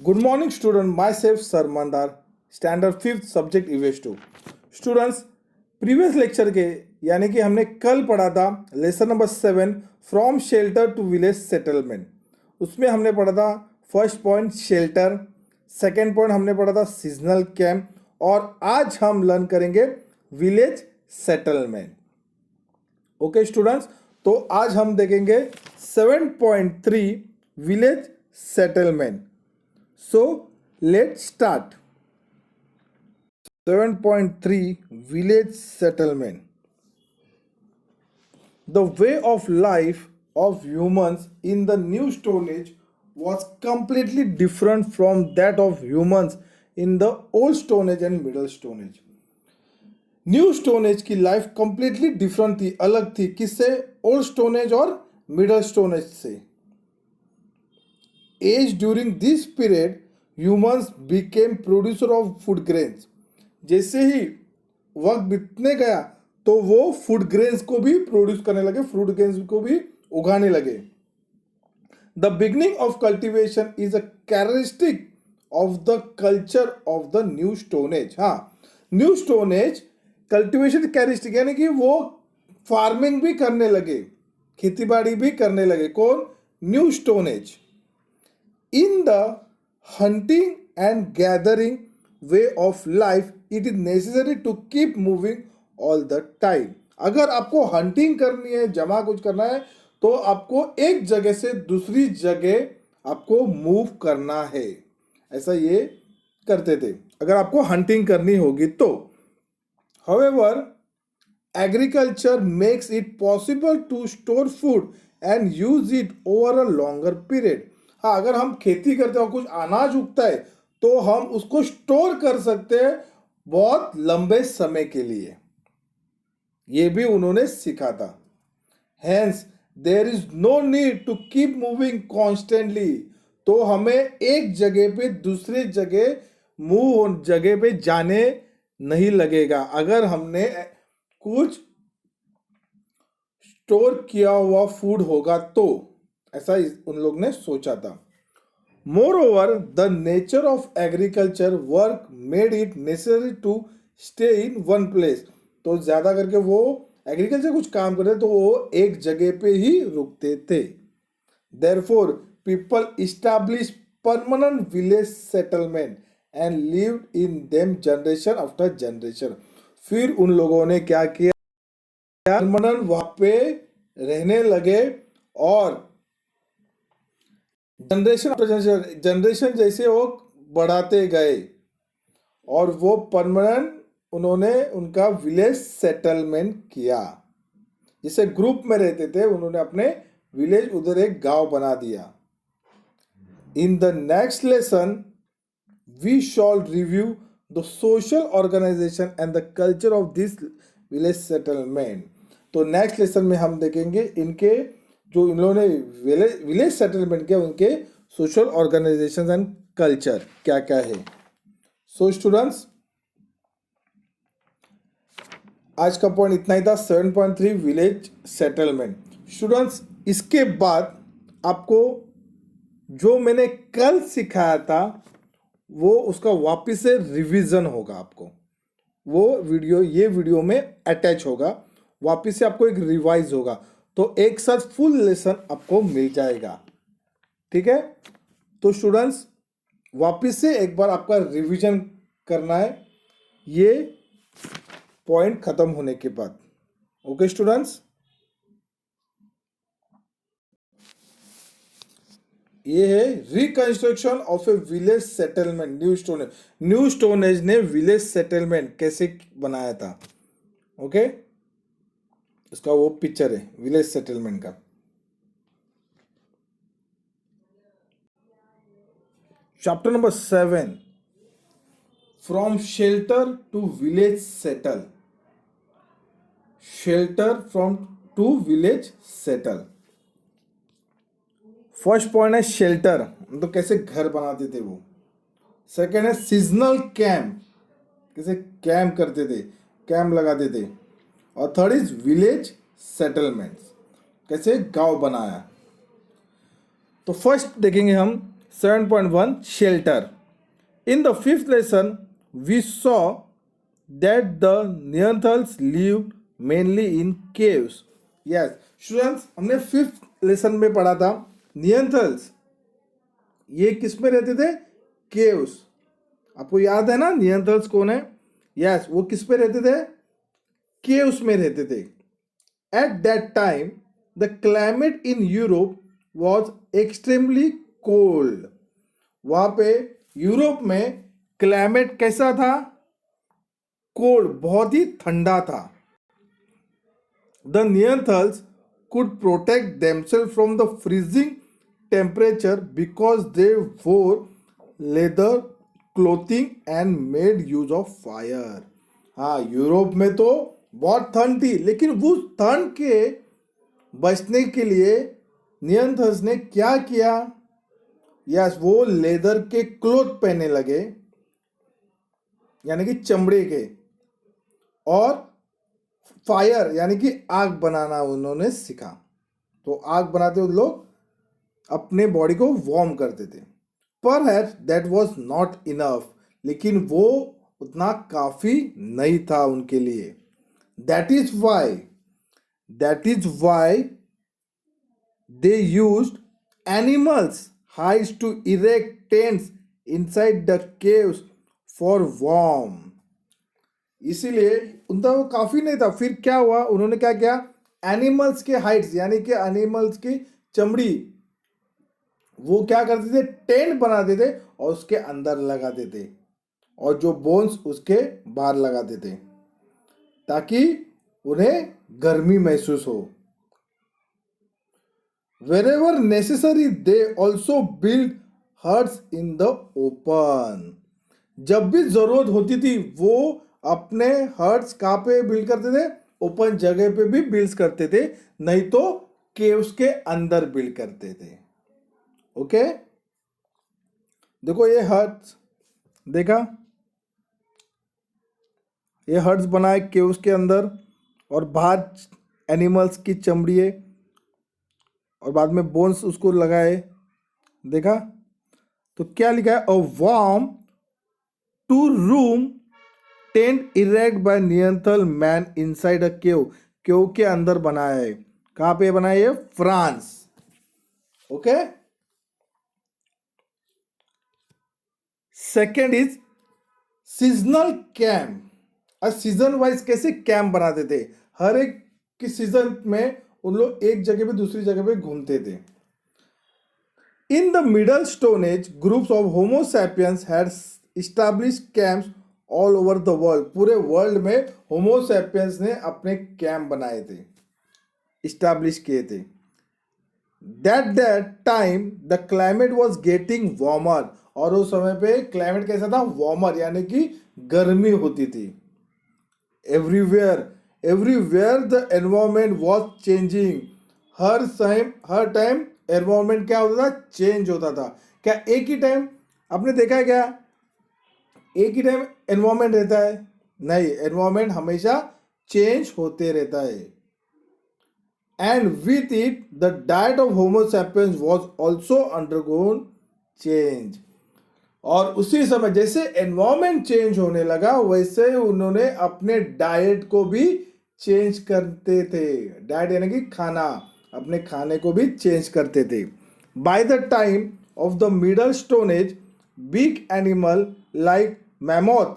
Good morning student, myself sir Mandar, standard fifth subject US two. Students, previous lecture के यानी कि हमने कल पढ़ा था lesson number 7 from shelter to village settlement. उसमें हमने पढ़ा था first point shelter, second point हमने पढ़ा था सीजनल कैंप, और आज हम लर्न करेंगे विलेज सेटलमेंट। ओके स्टूडेंट्स, तो आज हम देखेंगे 7.3 village settlement. So let's start. 7.3 Village Settlement. The way of life of humans in the New Stone Age was completely different from that of humans in the Old Stone Age and Middle Stone Age. New stone age की life completely different थी, अलग थी। किससे? Old stone age और middle stone age से। As during this period humans became producer of food grains. जैसे ही वक्त बीतने गया तो वो फूड ग्रेन्स को भी प्रोड्यूस करने लगे, फूड ग्रेन्स को भी उगाने लगे। The beginning of cultivation is a characteristic of the culture of the new stone age. हाँ, new stone age cultivation characteristic यानी कि वो फार्मिंग भी करने लगे, खेती बाड़ी भी करने लगे। कौन? New stone as. In the hunting and gathering way of life, it is necessary to keep moving all the time. अगर आपको हंटिंग करनी है, जमा कुछ करना है, तो आपको एक जगह से दूसरी जगह आपको मूव करना है। ऐसा ये करते थे अगर आपको हंटिंग करनी होगी तो। However, agriculture makes it possible to store food and use it over a longer period. हाँ, अगर हम खेती करते हैं और कुछ अनाज उगता है तो हम उसको स्टोर कर सकते हैं बहुत लंबे समय के लिए। ये भी उन्होंने सीखा था। Hence, there is no need to keep moving constantly. तो हमें एक जगह पे दूसरे जगह पे जाने नहीं लगेगा अगर हमने कुछ स्टोर किया हुआ फूड होगा तो। ऐसा उन लोग ने सोचा था। Moreover, the nature of agriculture work made it necessary to stay in one place. तो ज्यादा करके वो एग्रीकल्चर कुछ काम करते तो वो एक जगह पे ही रुकते थे। Therefore, people established permanent village settlement and lived in them generation after generation. फिर उन लोगों ने क्या किया? परमानेंट वहां पे रहने लगे और जनरेशन जैसे वो बढ़ाते गए और वो परमानेंट उन्होंने उनका विलेज सेटलमेंट किया। जैसे ग्रुप में रहते थे, उन्होंने अपने विलेज उधर एक गांव बना दिया। In the next lesson we shall review the social organisation and the culture of this village settlement. तो नेक्स्ट लेसन में हम देखेंगे इनके जो इन्होंने विलेज सेटलमेंट किया, उनके सोशल ऑर्गेनाइजेशन एंड कल्चर क्या क्या है। सो स्टूडेंट्स, आज का पॉइंट इतना ही था, 7.3 विलेज सेटलमेंट। स्टूडेंट्स, इसके बाद आपको जो मैंने कल सिखाया था वो उसका वापस से रिवीजन होगा। आपको वो वीडियो ये वीडियो में अटैच होगा, वापस से आपको एक रिवाइज होगा, तो एक साथ फुल लेसन आपको मिल जाएगा। ठीक है? तो स्टूडेंट्स, वापस से एक बार आपका रिवीजन करना है ये पॉइंट खत्म होने के बाद। ओके स्टूडेंट्स, ये है reconstruction of a village settlement new stone age. New stone age ने विलेज सेटलमेंट कैसे बनाया था। ओके, इसका वो पिक्चर है विलेज सेटलमेंट का। Chapter number 7 from shelter to village settle. Shelter from to village settle. First point है shelter, तो कैसे घर बनाते थे वो। सेकेंड है सीजनल कैंप, कैसे कैंप करते थे, कैंप लगाते थे। और थर्ड इज विलेज सेटलमेंट्स, कैसे गांव बनाया। तो फर्स्ट देखेंगे हम 7.1 shelter. In the fifth lesson, we saw that the Neanderthals lived mainly in caves. Yes, students, हमने फिफ्थ लेसन में पढ़ा था नियंथल्स ये किस में रहते थे? केव्स. आपको याद है ना नियंथल्स कौन है? यस, वो किस पे रहते थे? केव्स में रहते थे. At that time, the climate in Europe was extremely cold. वहाँ पे यूरोप में क्लाइमेट कैसा था? कोल्ड, बहुत ही ठंडा था. The Neanderthals could protect themselves from the freezing temperature because they wore leather clothing and made use of fire. हाँ, Europe में तो बहुत ठंड थी, लेकिन उस ठंड के बचने के लिए नियंथर्स ने क्या किया? यस, वो लेदर के क्लोथ पहनने लगे, यानी कि चमड़े के, और फायर यानी कि आग बनाना उन्होंने सीखा. तो आग बनाते हुए लोग अपने बॉडी को वार्म करते थे. Perhaps that was not enough, लेकिन वो उतना काफी नहीं था उनके लिए. That is why they used animals' hides to erect tents inside the caves for warmth. इसीलिए उनका वो काफ़ी नहीं था. फिर क्या हुआ? उन्होंने क्या किया? एनिमल्स के हाइड्स यानी कि एनिमल्स की चमड़ी वो क्या करते थे? टेंट बनाते थे और उसके अंदर लगाते थे, और जो बोन्स उसके बाहर लगाते थे ताकि उन्हें गर्मी महसूस हो. Wherever necessary, they also build huts in the open. जब भी जरूरत होती थी वो अपने हट्स कहाँ पे बिल्ड करते थे? ओपन जगह पे भी बिल्ड करते थे, नहीं तो केव्स के अंदर बिल्ड करते थे. ओके, देखो ये हट्स, देखा ये हट्स बनाए केव्स के अंदर, और बाहर एनिमल्स की चमड़ी है और बाद में बोन्स उसको लगाए. देखा? तो क्या लिखा है? A warm two room tent erect by Neanderthal man inside a cave. Cave के अंदर बनाया है. कहाँ पे बनाया है? France. Okay. Second is seasonal camp. Season wise कैसे कैंप बनाते थे? हर एक की सीजन में उन लोग एक जगह पे दूसरी जगह पे घूमते थे. In the middle stone age groups of homo sapiens had established camps all over the world. पूरे वर्ल्ड में होमो सैपियंस ने अपने कैंप बनाए थे, इस्टेब्लिश किए थे. That time the climate was getting warmer. और उस समय पे क्लाइमेट कैसा था? वार्मर यानी कि गर्मी होती थी. Everywhere the environment was changing. Her time environment क्या होता था? चेंज होता था. क्या एक ही टाइम आपने देखा है? क्या एक ही टाइम एनवायरमेंट रहता है? नहीं, एनवायरमेंट हमेशा चेंज होते रहता है. And with it the diet of homo sapiens was also undergone change. और उसी समय जैसे एनवायरमेंट चेंज होने लगा वैसे उन्होंने अपने डाइट को भी चेंज करते थे. डाइट यानी कि खाना, अपने खाने को भी चेंज करते थे. By the time of the middle stone age big animal like mammoth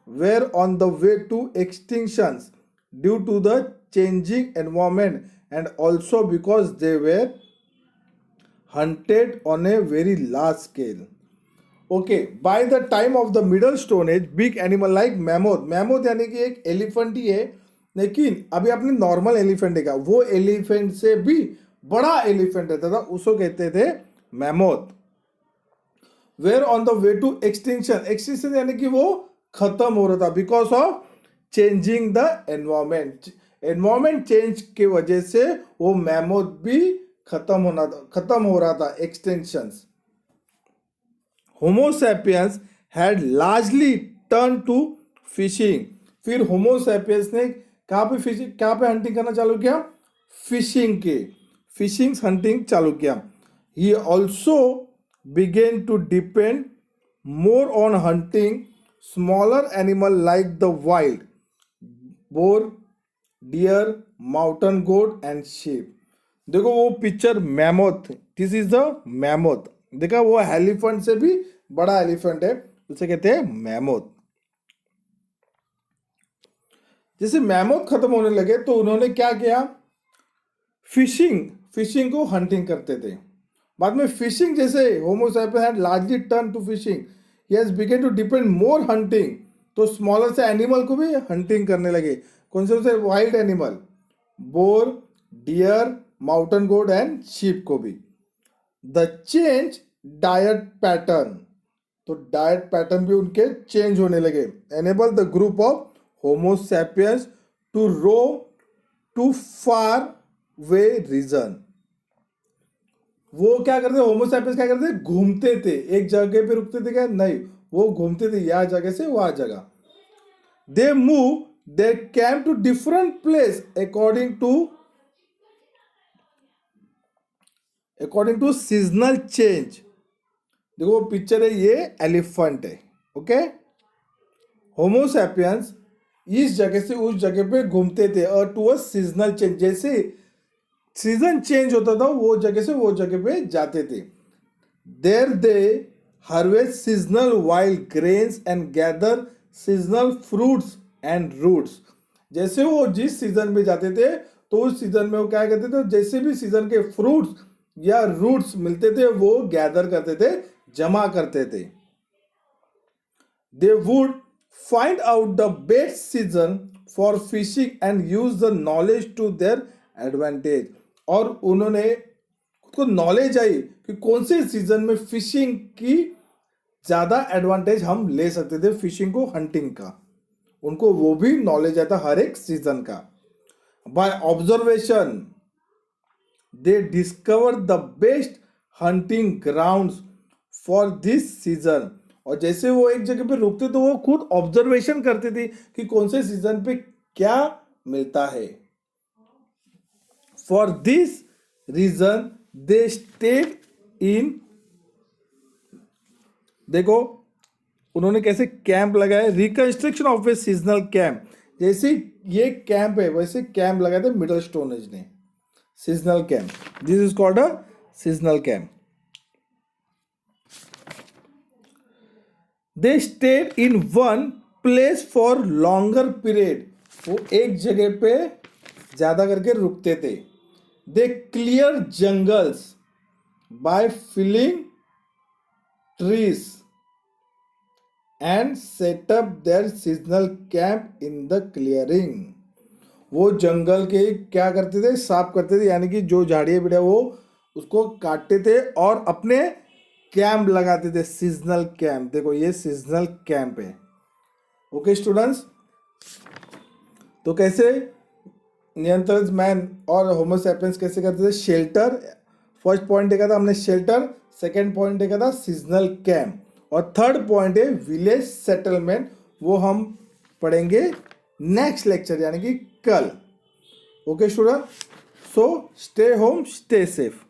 were on the way to extinctions due to the changing environment and also because they were hunted on a very large scale. Okay, by the time of the middle stone age big animal like mammoth यानी कि एक elephant ही है, लेकिन अभी आपने normal elephant देखा, वो elephant से भी बड़ा एलिफेंट रहता था, उसको कहते थे mammoth. Were on the way to extinction यानी कि वो खत्म हो रहा था because of changing the environment change की वजह से वो मैमोथ भी खत्म हो रहा था. Extensions. Homo sapiens had largely turn to fishing. फिर होमो सैपियंस ने कहाँ पे हंटिंग करना चालू किया? फिशिंग हंटिंग चालू किया. He also began to depend more on hunting smaller animal like the wild boar, deer, mountain goat and sheep. देखो वो picture mammoth, this is the mammoth. देखा वो एलिफेंट से भी बड़ा एलिफेंट है, उसे कहते हैं मैमोथ। जैसे मैमोथ खत्म होने लगे तो उन्होंने क्या किया, फिशिंग को हंटिंग करते थे। बाद में फिशिंग जैसे homo sapiens had largely turn to fishing, he has begun to depend more hunting, तो स्मॉलर से एनिमल को भी हंटिंग करने लगे। कौन से wild animal, boar, deer, mountain goat and sheep को भी। द चेंज डाइट पैटर्न, तो डाइट पैटर्न भी उनके चेंज होने लगे। Enable the group of homo sapiens to roam to far way region. वो क्या करते, होमो सैपियंस क्या करते, घूमते थे, एक जगह पे रुकते थे क्या, नहीं, वो घूमते थे यहाँ जगह से वहां जगह। They move they came to different place according to seasonal change. देखो पिक्चर है, ये एलिफेंट है, ओके। होमो सैपियंस इस जगह से उस जगह पे घूमते थे और टू अ सीजनल चेंज, जैसे सीजन चेंज होता था वो जगह से वो जगह पे जाते थे। There they harvest seasonal wild grains and gather seasonal fruits and roots. जैसे वो जिस सीजन में जाते थे तो उस सीजन में वो क्या करते थे, जैसे भी सीजन के फ्रूट्स या रूट्स मिलते थे वो गैदर करते थे, जमा करते थे। They would find out the best season for fishing and use the knowledge to their advantage. और उन्होंने खुद को नॉलेज आई कि कौन से सीजन में फिशिंग की ज्यादा एडवांटेज हम ले सकते थे, फिशिंग को, हंटिंग का, उनको वो भी नॉलेज आता हर एक सीजन का। By observation they discover the best hunting grounds for this season. और जैसे वो एक जगह पे रुकते तो वो खुद ऑब्जर्वेशन करते थे कि कौन से सीजन पे क्या मिलता है। For this reason they stayed in, देखो उन्होंने कैसे कैंप लगाए, reconstruction of a seasonal camp. जैसे ये कैंप है वैसे कैंप लगाए थे मिडल स्टोन एज ने, seasonal camp, this is called a seasonal camp. They stayed in one place for longer period, वो एक जगह पे ज्यादा करके रुकते थे। They clear jungles by filling trees and set up their seasonal camp in the clearing. वो जंगल के क्या करते थे, साफ करते थे, यानी कि जो झाड़ियाँ बिड़िया वो उसको काटते थे और अपने कैंप लगाते थे, सीजनल कैंप। देखो ये सीजनल कैंप है, ओके स्टूडेंट्स। तो कैसे नियंत्रण मैन और होमो सैपियंस कैसे करते थे, शेल्टर, फर्स्ट पॉइंट देखा था हमने शेल्टर, सेकंड पॉइंट देखा था सीजनल कैंप, और थर्ड पॉइंट है विलेज सेटलमेंट। वो हम पढ़ेंगे नेक्स्ट लेक्चर यानी कि कल, okay student. So stay home, stay safe.